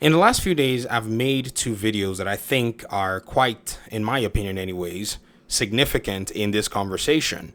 In the last few days, I've made two videos that I think are quite, in my opinion anyways, significant in this conversation.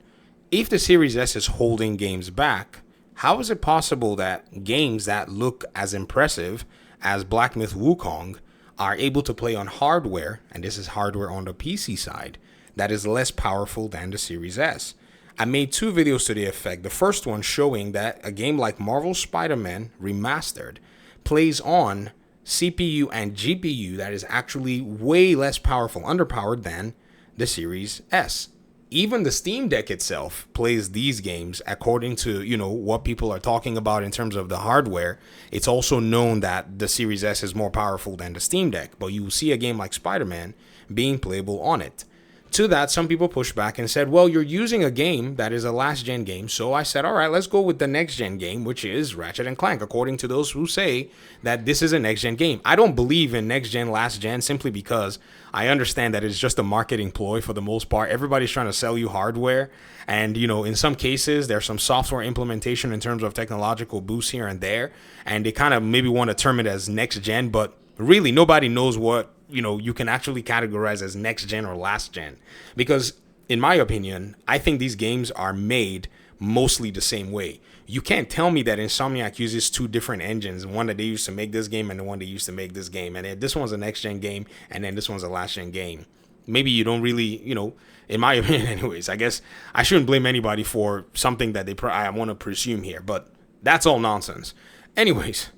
If the Series S is holding games back, how is it possible that games that look as impressive as Black Myth Wukong are able to play on hardware, and this is hardware on the PC side, that is less powerful than the Series S? I made two videos to the effect. The first one showing that a game like Marvel Spider-Man Remastered plays on CPU and GPU that is actually way less powerful, underpowered than the Series S. Even the Steam Deck itself plays these games according to, what people are talking about in terms of the hardware. It's also known that the Series S is more powerful than the Steam Deck, but you see a game like Spider-Man being playable on it. To that, some people pushed back and said, well, you're using a game that is a last-gen game. So I said, all right, let's go with the next-gen game, which is Ratchet and Clank, according to those who say that this is a next-gen game. I don't believe in next-gen, last-gen, simply because I understand that it's just a marketing ploy for the most part. Everybody's trying to sell you hardware. And, in some cases, there's some software implementation in terms of technological boosts here and there. And they kind of maybe want to term it as next-gen, but really nobody knows what you can actually categorize as next gen or last gen, because in my opinion, I think these games are made mostly the same way. You can't tell me that Insomniac uses two different engines, one that they used to make this game and the one they used to make this game, and this one's a next gen game and then this one's a last gen game. Maybe you don't really, in my opinion anyways. I guess I shouldn't blame anybody for something that I want to presume here, but that's all nonsense. Anyways,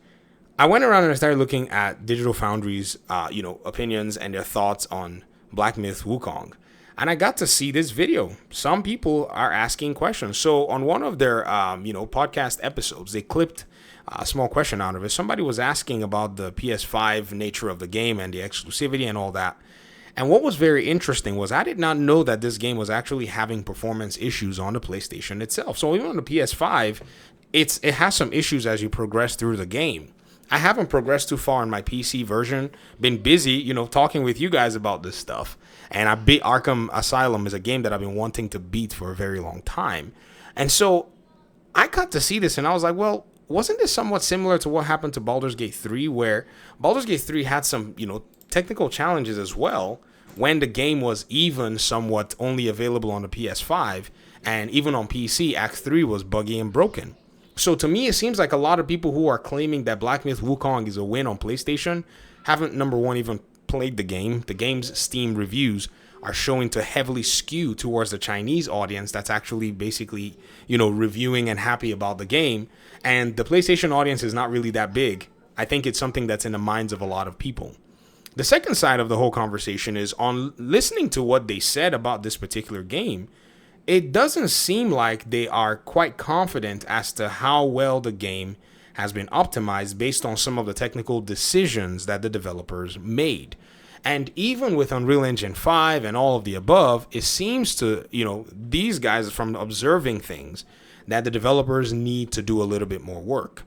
I went around and I started looking at Digital Foundry's, opinions and their thoughts on Black Myth Wukong. And I got to see this video. Some people are asking questions. So on one of their, podcast episodes, they clipped a small question out of it. Somebody was asking about the PS5 nature of the game and the exclusivity and all that. And what was very interesting was I did not know that this game was actually having performance issues on the PlayStation itself. So even on the PS5, it has some issues as you progress through the game. I haven't progressed too far in my PC version. Been busy, talking with you guys about this stuff. And I beat Arkham Asylum is a game that I've been wanting to beat for a very long time. And so I got to see this and I was like, well, wasn't this somewhat similar to what happened to Baldur's Gate 3, where Baldur's Gate 3 had some, technical challenges as well when the game was even somewhat only available on the PS5, and even on PC, Act 3 was buggy and broken. So to me, it seems like a lot of people who are claiming that Black Myth Wukong is a win on PlayStation haven't, number one, even played the game. The game's Steam reviews are showing to heavily skew towards the Chinese audience that's actually basically, reviewing and happy about the game. And the PlayStation audience is not really that big. I think it's something that's in the minds of a lot of people. The second side of the whole conversation is on listening to what they said about this particular game. It doesn't seem like they are quite confident as to how well the game has been optimized based on some of the technical decisions that the developers made. And even with Unreal Engine 5 and all of the above, it seems to, these guys, from observing things, that the developers need to do a little bit more work.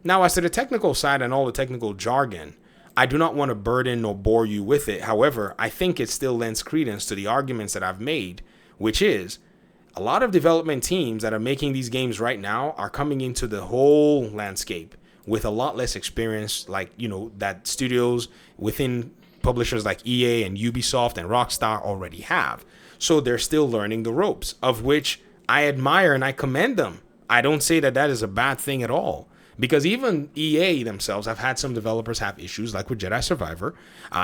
Now, as to the technical side and all the technical jargon, I do not want to burden or bore you with it. However, I think it still lends credence to the arguments that I've made, which is, a lot of development teams that are making these games right now are coming into the whole landscape with a lot less experience, like, that studios within publishers like EA and Ubisoft and Rockstar already have. So they're still learning the ropes, of which I admire and I commend them. I don't say that that is a bad thing at all. Because even EA themselves have had some developers have issues, like with Jedi Survivor.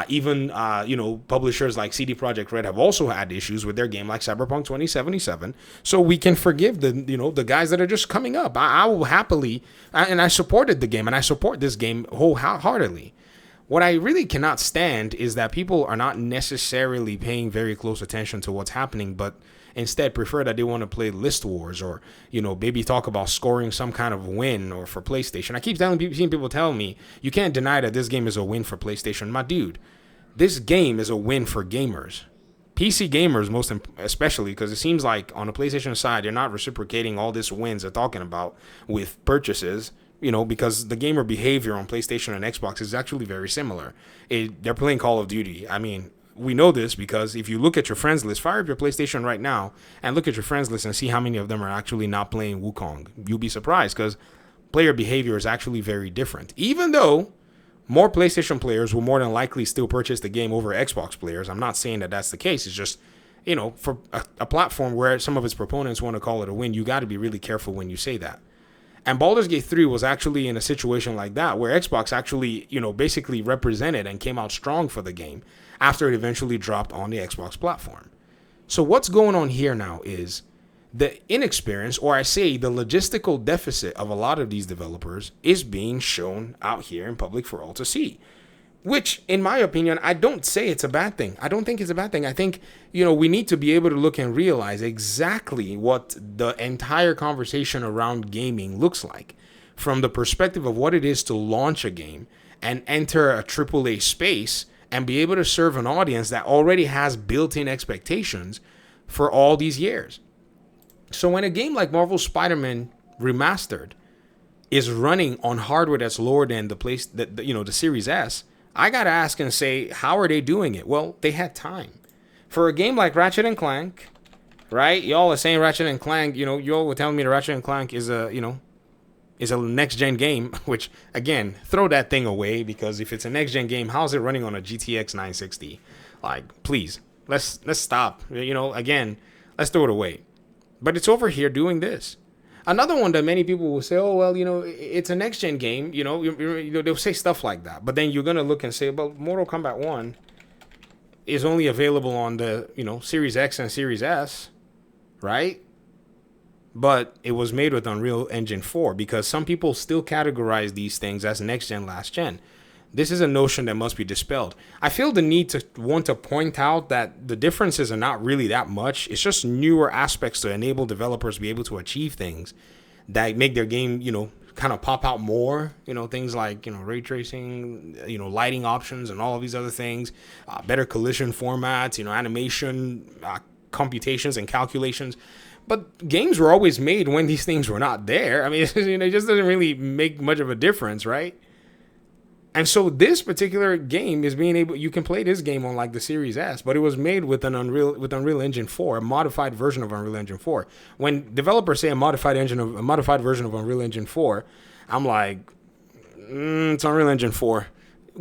Even publishers like CD Projekt Red have also had issues with their game, like Cyberpunk 2077. So we can forgive the guys that are just coming up. I will happily, and I supported the game, and I support this game wholeheartedly. What I really cannot stand is that people are not necessarily paying very close attention to what's happening, but instead prefer that they want to play list wars or, maybe talk about scoring some kind of win or for PlayStation. I keep seeing people tell me, you can't deny that this game is a win for PlayStation. My dude, this game is a win for gamers. PC gamers, most especially, because it seems like on the PlayStation side, they're not reciprocating all these wins they're talking about with purchases, because the gamer behavior on PlayStation and Xbox is actually very similar. They're playing Call of Duty. I mean, we know this because if you look at your friends list, fire up your PlayStation right now and look at your friends list and see how many of them are actually not playing Wukong. You'll be surprised because player behavior is actually very different. Even though more PlayStation players will more than likely still purchase the game over Xbox players. I'm not saying that that's the case. It's just, for a platform where some of its proponents want to call it a win, you got to be really careful when you say that. And Baldur's Gate 3 was actually in a situation like that, where Xbox actually, basically represented and came out strong for the game after it eventually dropped on the Xbox platform. So what's going on here now is the inexperience, or I say the logistical deficit of a lot of these developers is being shown out here in public for all to see. Which, in my opinion, I don't say it's a bad thing. I don't think it's a bad thing. I think, we need to be able to look and realize exactly what the entire conversation around gaming looks like from the perspective of what it is to launch a game and enter a AAA space and be able to serve an audience that already has built-in expectations for all these years. So when a game like Marvel's Spider-Man Remastered is running on hardware that's lower than the Series S, I got to ask and say, how are they doing it? Well, they had time. For a game like Ratchet and Clank, right? Y'all are saying Ratchet and Clank, y'all were telling me that Ratchet and Clank is a next-gen game, which, again, throw that thing away, because if it's a next-gen game, how's it running on a GTX 960? Like, please, let's stop. Again, let's throw it away. But it's over here doing this. Another one that many people will say, oh, well, it's a next-gen game. They'll say stuff like that. But then you're going to look and say, well, Mortal Kombat 1 is only available on the, Series X and Series S, right? But it was made with Unreal Engine 4, because some people still categorize these things as next-gen, last-gen. This is a notion that must be dispelled. I feel the need to want to point out that the differences are not really that much. It's just newer aspects to enable developers to be able to achieve things that make their game, kind of pop out more. Things like, ray tracing, lighting options and all of these other things, better collision formats, animation, computations and calculations. But games were always made when these things were not there. I mean, it just doesn't really make much of a difference, right? And so this particular game is you can play this game on like the Series S, but it was made with Unreal Engine 4, a modified version of Unreal Engine 4. When developers say a modified version of Unreal Engine 4, I'm like, it's Unreal Engine 4.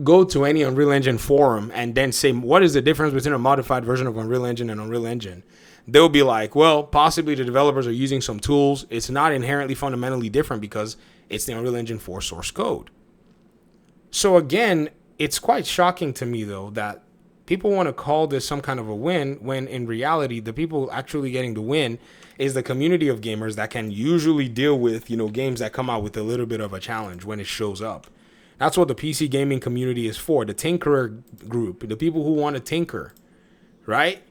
Go to any Unreal Engine forum and then say, what is the difference between a modified version of Unreal Engine and Unreal Engine? They'll be like, well, possibly the developers are using some tools. It's not inherently fundamentally different because it's the Unreal Engine 4 source code. So again, it's quite shocking to me, though, that people want to call this some kind of a win when in reality, the people actually getting the win is the community of gamers that can usually deal with, games that come out with a little bit of a challenge when it shows up. That's what the PC gaming community is for, the tinkerer group, the people who want to tinker, right?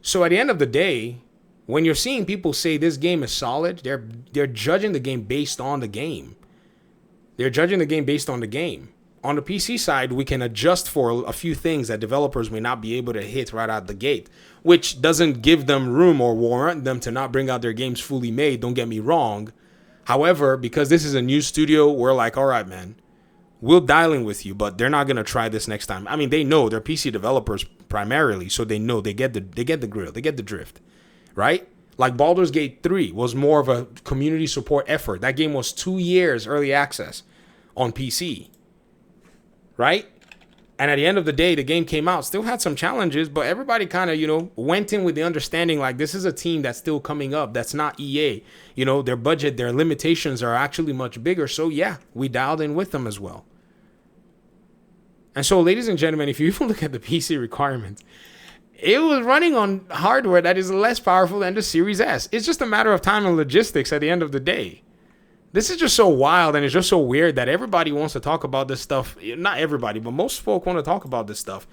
So at the end of the day, when you're seeing people say this game is solid, they're judging the game based on the game. They're judging the game based on the game. On the PC side, we can adjust for a few things that developers may not be able to hit right out the gate, which doesn't give them room or warrant them to not bring out their games fully made, don't get me wrong. However, because this is a new studio, we're like, all right, man, we'll dial in with you, but they're not going to try this next time. I mean, they know they're PC developers primarily, so they know they get the grill, they get the drift, right? Like Baldur's Gate 3 was more of a community support effort. That game was 2 years early access on PC. Right? And at the end of the day, the game came out, still had some challenges, but everybody kind of, went in with the understanding like this is a team that's still coming up. That's not EA. Their budget, their limitations are actually much bigger. So yeah, we dialed in with them as well. And so, ladies and gentlemen, if you even look at the PC requirements, it was running on hardware that is less powerful than the Series S. It's just a matter of time and logistics at the end of the day. This is just so wild, and it's just so weird that everybody wants to talk about this stuff. Not everybody, but most folk want to talk about this stuff,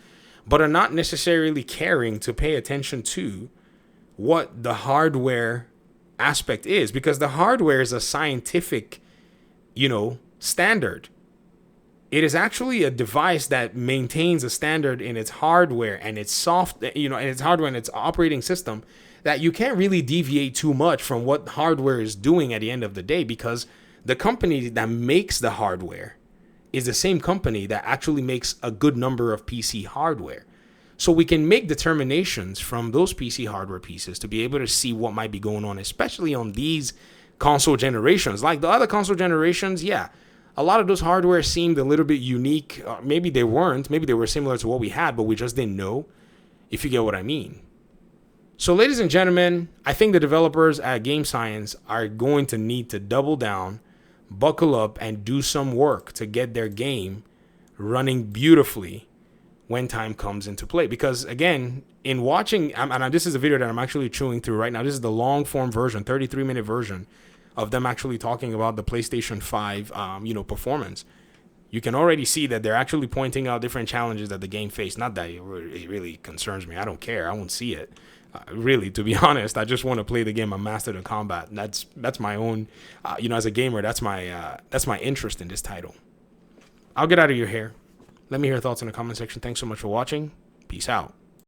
but are not necessarily caring to pay attention to what the hardware aspect is, because the hardware is a scientific, standard. It is actually a device that maintains a standard in its hardware and its hardware and its operating system, that you can't really deviate too much from what hardware is doing at the end of the day, because the company that makes the hardware is the same company that actually makes a good number of PC hardware. So we can make determinations from those PC hardware pieces to be able to see what might be going on, especially on these console generations. Like the other console generations, yeah, a lot of those hardware seemed a little bit unique. Maybe they weren't. Maybe they were similar to what we had, but we just didn't know, if you get what I mean. So, ladies and gentlemen, I think the developers at Game Science are going to need to double down, buckle up, and do some work to get their game running beautifully when time comes into play. Because, again, in watching, and this is a video that I'm actually chewing through right now. This is the long form version, 33-minute version of them actually talking about the PlayStation 5, performance. You can already see that they're actually pointing out different challenges that the game faced. Not that it really concerns me. I don't care. I won't see it. Really, to be honest, I just want to play the game and master the combat. That's my own, as a gamer, that's my interest in this title. I'll get out of your hair. Let me hear your thoughts in the comment section. Thanks so much for watching. Peace out.